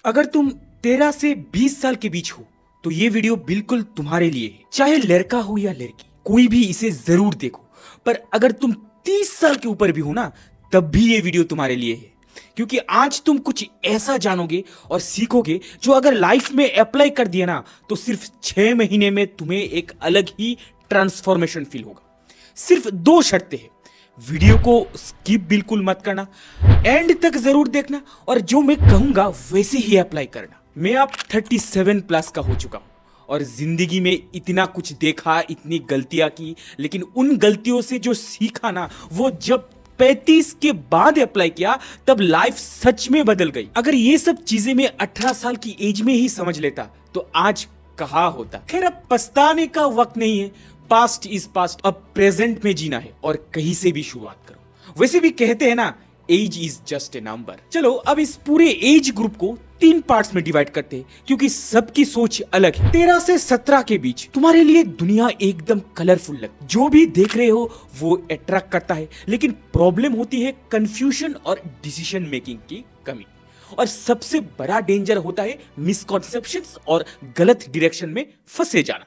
अगर तुम 13 से 20 साल के बीच हो तो ये वीडियो बिल्कुल तुम्हारे लिए है। चाहे लड़का हो या लड़की, कोई भी इसे जरूर देखो। पर अगर तुम 30 साल के ऊपर भी हो ना, तब भी ये वीडियो तुम्हारे लिए है, क्योंकि आज तुम कुछ ऐसा जानोगे और सीखोगे जो अगर लाइफ में अप्लाई कर दिया ना, तो सिर्फ 6 महीने में तुम्हें एक अलग ही ट्रांसफॉर्मेशन फील होगा। सिर्फ 2 शर्तें हैं। वीडियो को स्किप बिल्कुल मत करना, एंड तक जरूर देखना, और जो मैं कहूंगा वैसे ही अप्लाई करना। मैं अब 37 प्लस का हो चुका हूं और जिंदगी में इतना कुछ देखा, इतनी गलतियां की, लेकिन उन गलतियों से जो सीखा ना, वो जब 35 के बाद अप्लाई किया तब लाइफ सच में बदल गई। अगर ये सब चीजें मैं 18 साल की एज में ही समझ लेता तो आज कहां होता। खैर, अब पछताने का वक्त नहीं है। पास्ट इज पास्ट, अब प्रेजेंट में जीना है और कहीं से भी शुरुआत करो। वैसे भी कहते हैं ना, age is just a number. चलो अब इस पूरे एज ग्रुप को 3 पार्ट्स में डिवाइड करते हैं, क्योंकि सबकी सोच अलग है। 13 से 17 के बीच तुम्हारे लिए दुनिया एकदम कलरफुल लगती, जो भी देख रहे हो वो अट्रैक्ट करता है, लेकिन प्रॉब्लम होती है कंफ्यूजन और डिसीजन मेकिंग की कमी। और सबसे बड़ा डेंजर होता है मिसकॉन्सेप्शंस और गलत डायरेक्शन में फंसे जाना।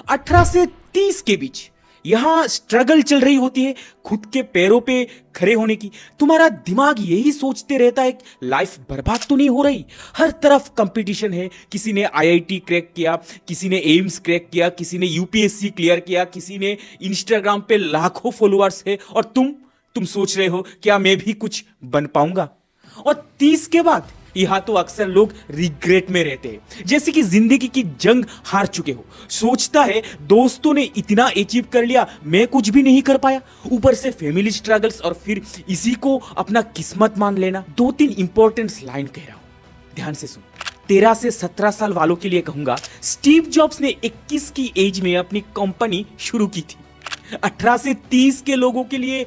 18 से 30 के बीच यहां स्ट्रगल चल रही होती है खुद के पैरों पे खड़े होने की। तुम्हारा दिमाग यही सोचते रहता है कि लाइफ बर्बाद तो नहीं हो रही। हर तरफ कंपटीशन है। किसी ने आईआईटी क्रैक किया, किसी ने एम्स क्रैक किया, किसी ने यूपीएससी क्लियर किया, किसी ने इंस्टाग्राम पे लाखों फॉलोअर्स है, और तुम सोच रहे हो क्या मैं भी कुछ बन पाऊंगा। और 30 के बाद यहां तो अक्सर लोग रिग्रेट में रहते हैं, जैसे कि जिंदगी की जंग हार चुके हो। सोचता है दोस्तों ने इतना अचीव कर लिया, मैं कुछ भी नहीं कर पाया। ऊपर से फैमिली स्ट्रगल्स, और फिर इसी को अपना किस्मत मान लेना। 2-3 इंपॉर्टेंट लाइन कह रहा हूं, ध्यान से सुन। 13 से 17 साल वालों के लिए कहूंगा, स्टीव जॉब्स ने 21 की एज में अपनी कंपनी शुरू की थी। 18 से 30 के लोगों के लिए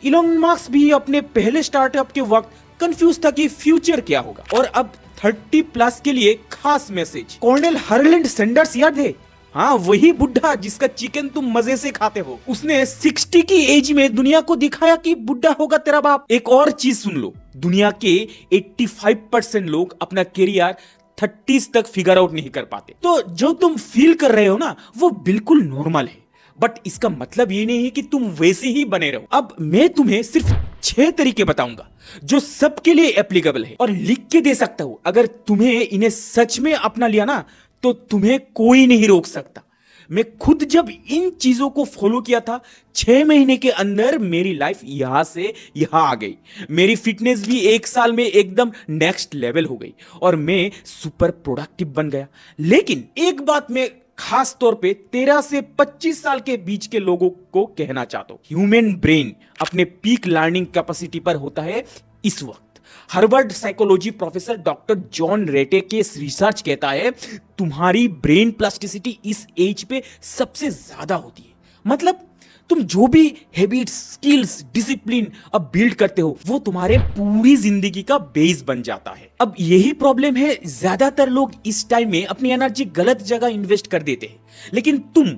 इलॉन मस्क भी अपने पहले स्टार्टअप के वक्त कंफ्यूज था कि फ्यूचर क्या होगा। और अब 30 प्लस के लिए खास मैसेज। कॉर्नेल हर्लैंड सैंडर्स याद है? हाँ, वही बुढ़ा जिसका चिकन तुम मजे से खाते हो। उसने 60 की एज में दुनिया को दिखाया कि बुढ़ा होगा तेरा बाप। एक और चीज सुन लो, दुनिया के 85% लोग अपना करियर 30 तक फिगर आउट नहीं कर पाते। तो जो तुम फील कर रहे हो ना, वो बिल्कुल नॉर्मल है, बट इसका मतलब ये नहीं है कि तुम वैसे ही बने रहो। अब मैं तुम्हें सिर्फ 6 तरीके बताऊंगा जो सबके लिए एप्लीकेबल है, और लिख के दे सकता हूं। अगर तुम्हें इन्हें सच में अपना लिया ना, तो तुम्हें कोई नहीं रोक सकता। मैं खुद जब इन चीजों को फॉलो किया था, 6 महीने के अंदर मेरी लाइफ यहां से यहां आ गई। मेरी फिटनेस भी 1 साल में एकदम नेक्स्ट लेवल हो गई और मैं सुपर प्रोडक्टिव बन गया। लेकिन एक बात मैं खास तौर पे 13 से 25 साल के बीच के लोगों को कहना चाहता हूं, ह्यूमन ब्रेन अपने पीक लर्निंग कैपेसिटी पर होता है इस वक्त। Harvard psychology professor doctor John Ratey के रिसर्च कहता है तुम्हारी ब्रेन प्लास्टिसिटी इस एज पे सबसे ज्यादा होती है। मतलब तुम जो भी हैबिट्स, स्किल्स, डिसिप्लिन अब बिल्ड करते हो, वो तुम्हारे पूरी जिंदगी का बेस बन जाता है। अब यही प्रॉब्लम है, ज्यादातर लोग इस टाइम में अपनी एनर्जी गलत जगह इन्वेस्ट कर देते हैं। लेकिन तुम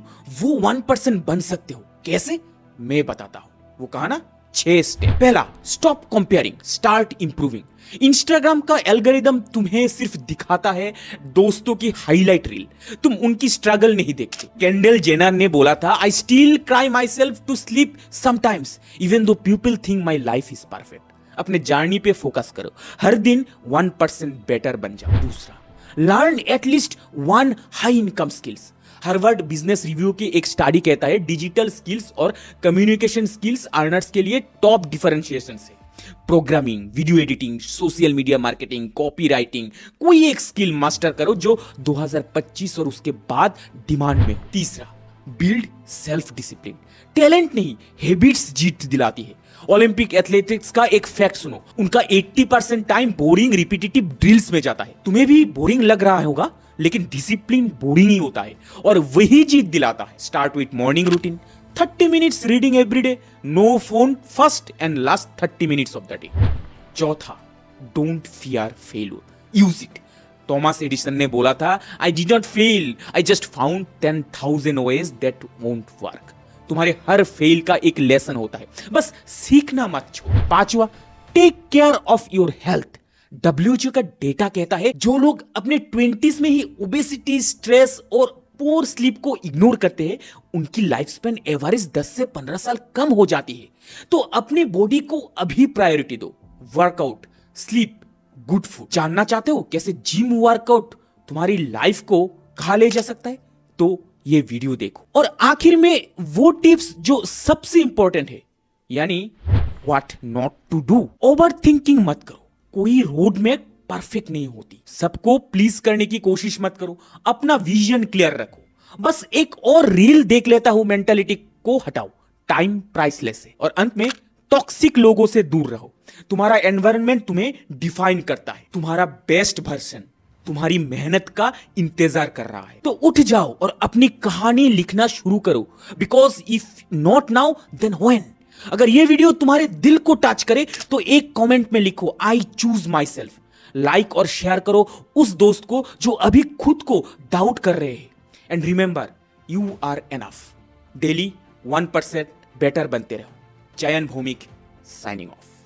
वो 1% बन सकते हो। कैसे? मैं बताता हूं। वो कहा ना, 6 स्टेप। पहला, stop comparing, start improving. Instagram का एल्गोरिदम तुम्हें सिर्फ दिखाता है दोस्तों की हाईलाइट रील, तुम उनकी स्ट्रगल नहीं देखते। केंडल जेनर ने बोला था, I still cry myself to sleep sometimes even though people think my life is perfect. अपने जर्नी पे फोकस करो, हर दिन 1% बेटर बन जाओ। दूसरा, learn at least 1 high income skills. Harvard Business Review की एक स्टडी कहता है डिजिटल स्किल्स और कम्युनिकेशन स्किल्स अर्नर्स के लिए टॉप डिफरेंशिएशन है। Programming, video editing, social media marketing, copy writing, कोई एक स्किल मास्टर करो जो 2025 और उसके बाद डिमांड में। तीसरा, बिल्ड सेल्फ डिसिप्लिन। टैलेंट नहीं, हैबिट्स जीत दिलाती है। ओलंपिक एथलेटिक्स का एक फैक्ट सुनो, उनका 80% टाइम बोरिंग रिपीटेटिव ड्रिल्स में जाता है। तुम्हें भी बोरिंग लग रहा होगा, लेकिन डिसिप्लिन बोरिंग ही होता है और वही जीत दिलाता है। Start with morning routine, 30 minutes reading every day, no phone first and last 30 minutes of the day. चौथा, don't fear failure, use it. Thomas Edison ने बोला था, I did not fail, I just found 10,000 ways that won't work. तुम्हारे हर fail का एक lesson होता है, बस सीखना मत छोड़ो। 5वां, take care of your health. WHO का डेटा कहता है जो लोग अपने 20s में ही ओबेसिटी, स्ट्रेस और पोर स्लीप को इग्नोर करते हैं उनकी लाइफ स्पेन एवरेज 10 से 15 साल कम हो जाती है। तो अपनी बॉडी को अभी प्रायोरिटी दो। Workout, sleep, good food. जानना चाहते हो कैसे जिम वर्कआउट तुम्हारी लाइफ को कहां ले जा सकता है? तो ये वीडियो देखो। और आखिर में वो टिप्स जो सबसे इंपॉर्टेंट है, यानी what not to do. Overthinking मत करो। कोई रोड मैप परफेक्ट नहीं होती। सबको प्लीज करने की कोशिश मत करो। अपना विजन क्लियर रखो। बस एक और रील देख लेता हूं मेंटालिटी को हटाओ। टाइम प्राइसलेस है। और अंत में टॉक्सिक लोगों से दूर रहो। तुम्हारा एनवायरनमेंट तुम्हें डिफाइन करता है। तुम्हारा बेस्ट वर्जन तुम्हारी मेहनत का इंतजार कर रहा है। तो उठ जाओ और अपनी कहानी लिखना शुरू करो। Because if not now then when. अगर ये वीडियो तुम्हारे दिल को टच करे तो एक कमेंट में लिखो I choose my self. Like और शेयर करो उस दोस्त को जो अभी खुद को डाउट कर रहे हैं। And remember, you are enough. Daily 1% better बनते रहो। चयन भौमिक साइनिंग ऑफ।